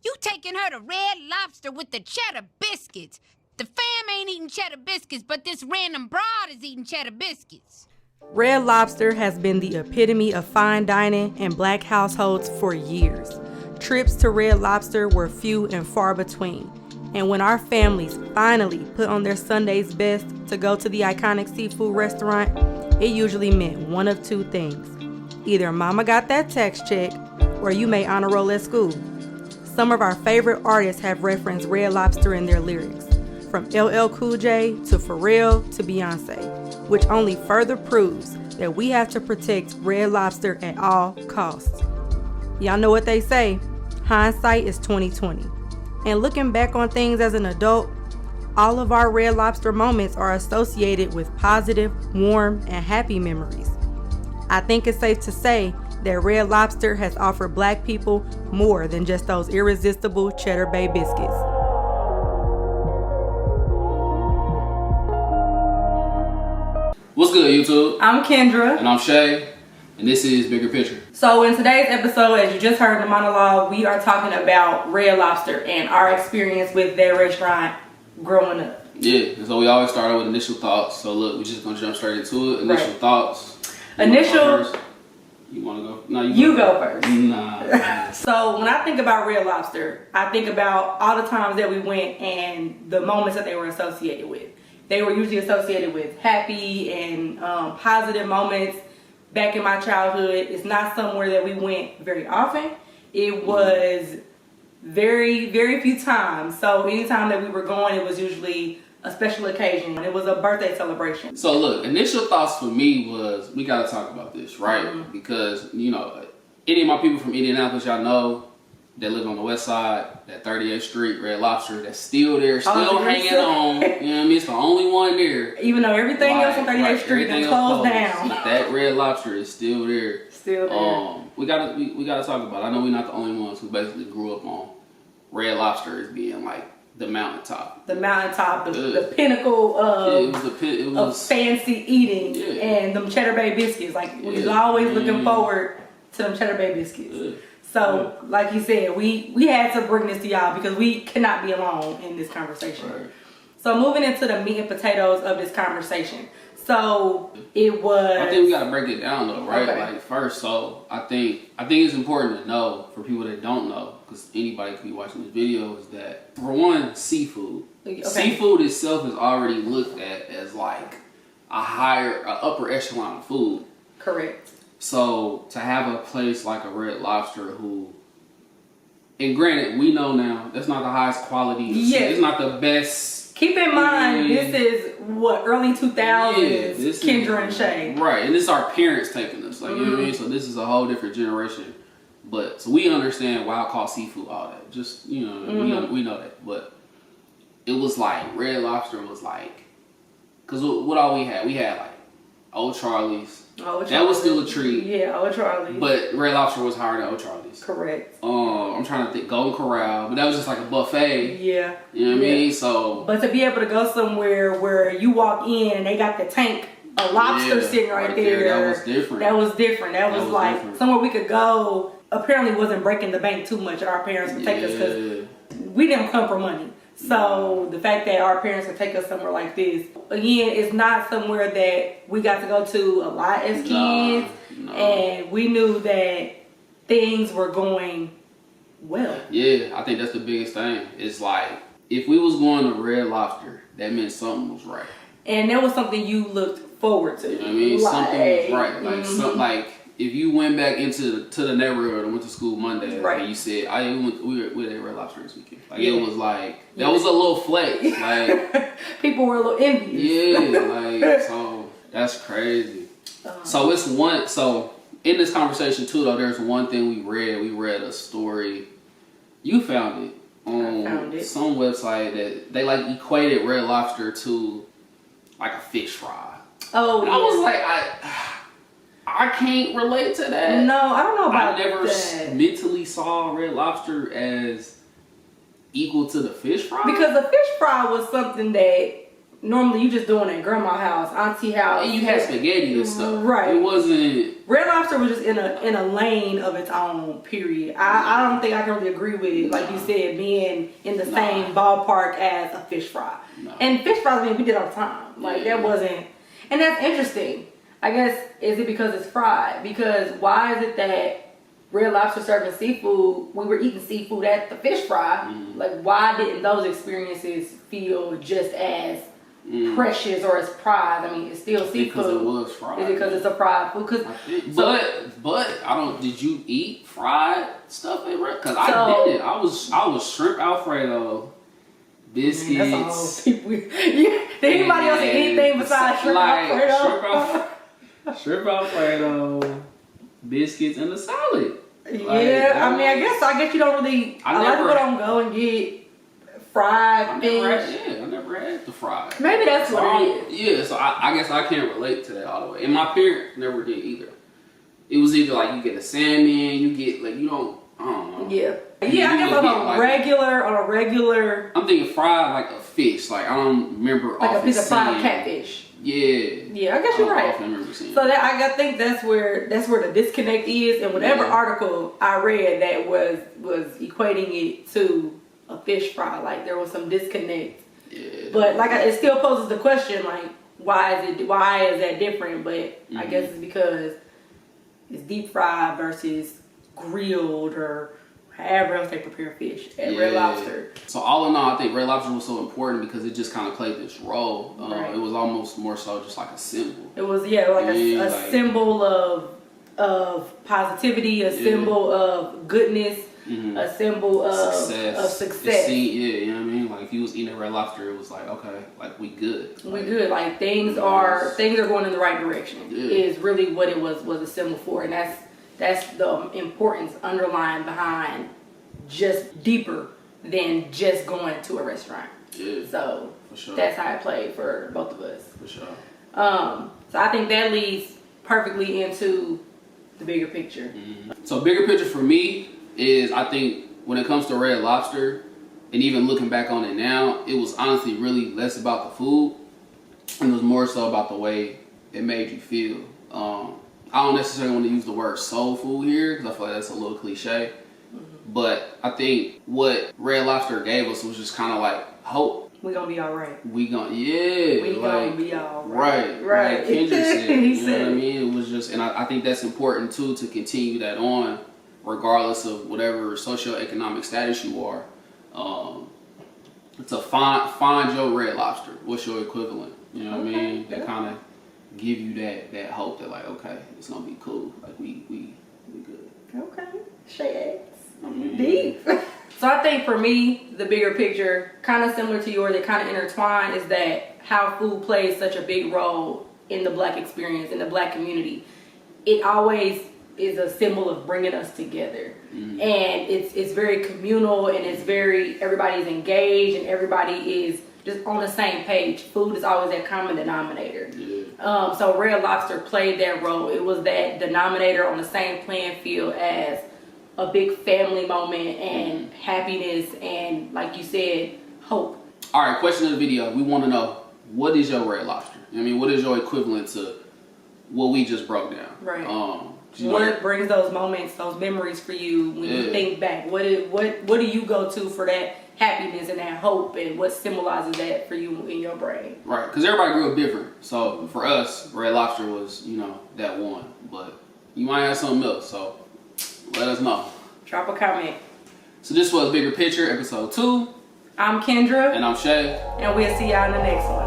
You taking her to Red Lobster with the cheddar biscuits. The fam ain't eating cheddar biscuits, but this random broad is eating cheddar biscuits. Red Lobster has been the epitome of fine dining in Black households for years. Trips to Red Lobster were few and far between. And when our families finally put on their Sunday's best to go to the iconic seafood restaurant, it usually meant one of two things. Either mama got that tax check, or you made honor roll at school. Some of our favorite artists have referenced Red Lobster in their lyrics, from LL Cool J to Pharrell to Beyonce, which only further proves that we have to protect Red Lobster at all costs. Y'all know what they say, hindsight is 20/20. And looking back on things as an adult, all of our Red Lobster moments are associated with positive, warm, and happy memories. I think it's safe to say that Red Lobster has offered Black people more than just those irresistible Cheddar Bay biscuits. What's good, YouTube? I'm Kendra. And I'm Shay. And this is Bigger Picture. So in today's episode, as you just heard in the monologue, we are talking about Red Lobster and our experience with that restaurant growing up. Yeah, and so we always start out with initial thoughts. So look, we're just gonna jump straight into it. Initial thoughts. You wanna go? No, you go first. Nah. So when I think about Red Lobster, I think about all the times that we went and the moments that they were associated with. They were usually associated with happy and positive moments. Back in my childhood, it's not somewhere that we went very often. It was very, very few times. So anytime that we were going, it was usually a special occasion. It was a birthday celebration. So look, initial thoughts for me was, we gotta talk about this, right? Mm-hmm. Because, you know, any of my people from Indianapolis, y'all know, that live on the west side, that 38th Street, Red Lobster, that's still there, still hanging on. You know what I mean? It's the only one there. Even though everything else on 38th Street is closed down. That Red Lobster is still there. Still there. We gotta talk about it. I know we're not the only ones who basically grew up on Red Lobster as being like the mountaintop. The mountaintop, the pinnacle of fancy eating, and them Cheddar Bay biscuits. Like, we was always looking forward to them Cheddar Bay biscuits. So, like you said, we had to bring this to y'all because we cannot be alone in this conversation. Right. So, moving into the meat and potatoes of this conversation. So, it was... I think we got to break it down, though, right? Okay. Like, first, so, I think it's important to know, for people that don't know, because anybody could be watching this video, is that, for one, seafood. Okay. Seafood itself is already looked at as, like, a upper echelon of food. Correct. So, to have a place like a Red Lobster who, and granted, we know now, that's not the highest quality. Yeah. It's not the best. Keep in mind, this is, early 2000s, kendraandshea. Right, and this is our parents taking us. Like, you know what I mean? So, this is a whole different generation. But, so we understand wild caught seafood, all that. Just, you know, we know that. But, it was like, Red Lobster was like, because what all we had? We had, like, Old Charlie's. That was still a treat. Yeah, Old Charlie's. But Red Lobster was higher than Old Charlie's. Correct. I'm trying to think. Golden Corral. But that was just like a buffet. Yeah. You know what I mean? So. But to be able to go somewhere where you walk in and they got the tank, a lobster sitting right there. That was different. That was different. That was like different. Somewhere we could go. Apparently wasn't breaking the bank too much. Our parents would take us because we didn't come for money. So the fact that our parents would take us somewhere like this, again, it's not somewhere that we got to go to a lot as kids. No. And we knew that things were going well. Yeah, I think that's the biggest thing. It's like, if we was going to Red Lobster, that meant something was right. And that was something you looked forward to. You know what I mean? Something was right. Like, something like, if you went back into the neighborhood and went to school Monday, and you said, we were at Red Lobster this weekend. Like, it was like, that was a little flex. Like, people were a little envious. Yeah, like, so, that's crazy. So, in this conversation too, though, there's one thing we read. We read a story. You found it on some website that they, like, equated Red Lobster to, like, a fish fry. Oh, and I was like, I can't relate to that. No, I don't know about that. I never mentally saw Red Lobster as equal to the fish fry. Because the fish fry was something that normally you just doing it in grandma's house, auntie house. And you had spaghetti and stuff. Right. It wasn't. Red Lobster was just in a lane of its own, period. I don't think I can really agree with it, like you said, being in the same ballpark as a fish fry. And fish fries, I mean, we did all the time. Like, that wasn't, and that's interesting. I guess, is it because it's fried? Because why is it that Red Lobster serving seafood, we were eating seafood at the fish fry? Like, why didn't those experiences feel just as precious or as prized? I mean, it's still seafood. Because it was fried. Is it because it's a fried food? But I don't. Did you eat fried stuff at Red? Because I didn't. I was shrimp Alfredo, biscuits. Man, that's all people. Did anybody else eat anything besides shrimp Alfredo? Shrimp Alfredo, biscuits, and a salad. Yeah, I mean, I guess you don't really. A lot of people don't go and get fried fish. I never had the fried. Maybe that's what it is. Yeah, so I guess I can't relate to that all the way. And my parents never did either. It was either like you get a salmon, you get like you don't. I don't know. Yeah, I guess on a regular. I'm thinking fried like a fish. Like I don't remember like a piece of fried catfish. Yeah, I guess you're right. So that I think that's where the disconnect is, and whatever article I read that was equating it to a fish fry, like there was some disconnect. Yeah. But like it still poses the question, like why is that different? But I guess it's because it's deep fried versus grilled or however else they prepare fish at Red Lobster. So all in all, I think Red Lobster was so important because it just kind of played this role. Right. It was almost more so just like a symbol. It was a symbol of positivity, a symbol of goodness, a symbol of success. You know what I mean? Like if you was eating at Red Lobster, it was like, okay, like we good. We good. Like things are going in the right direction. Is really what it was a symbol for, and that's the importance underlying behind just deeper than just going to a restaurant. Yeah. So for sure. That's how it played for both of us. For sure. So I think that leads perfectly into the bigger picture. So bigger picture for me is I think when it comes to Red Lobster, and even looking back on it now, it was honestly really less about the food, and it was more so about the way it made you feel. I don't necessarily want to use the word soul food here because I feel like that's a little cliche. But I think what Red Lobster gave us was just kind of like hope. We're going to be all right. We going to be all right. Right. Like Kendra said, you know what I mean? It was just, and I think that's important too to continue that on regardless of whatever socioeconomic status you are. To find your Red Lobster. What's your equivalent? You know what I mean? That kind of give you that hope that like, okay, it's gonna be cool. Like we good. Okay. Shades. Deep. So I think for me, the bigger picture, kind of similar to yours, that kind of intertwined, is that how food plays such a big role in the Black experience, in the Black community. It always is a symbol of bringing us together. And it's very communal, and it's very, everybody's engaged and everybody is just on the same page. Food is always that common denominator. So Red Lobster played that role. It was that denominator on the same playing field as a big family moment and happiness and, like you said, hope. All right, question of the video. We want to know, what is your Red Lobster? I mean, what is your equivalent to what we just broke down? Right. What brings those moments, those memories for you when you think back? What do you go to for that happiness and that hope, and what symbolizes that for you in your brain? Right, because everybody grew up different. So for us, Red Lobster was, that one. But you might have something else, so let us know. Drop a comment. So this was Bigger Picture, episode 2. I'm Kendra. And I'm Shay. And we'll see y'all in the next one.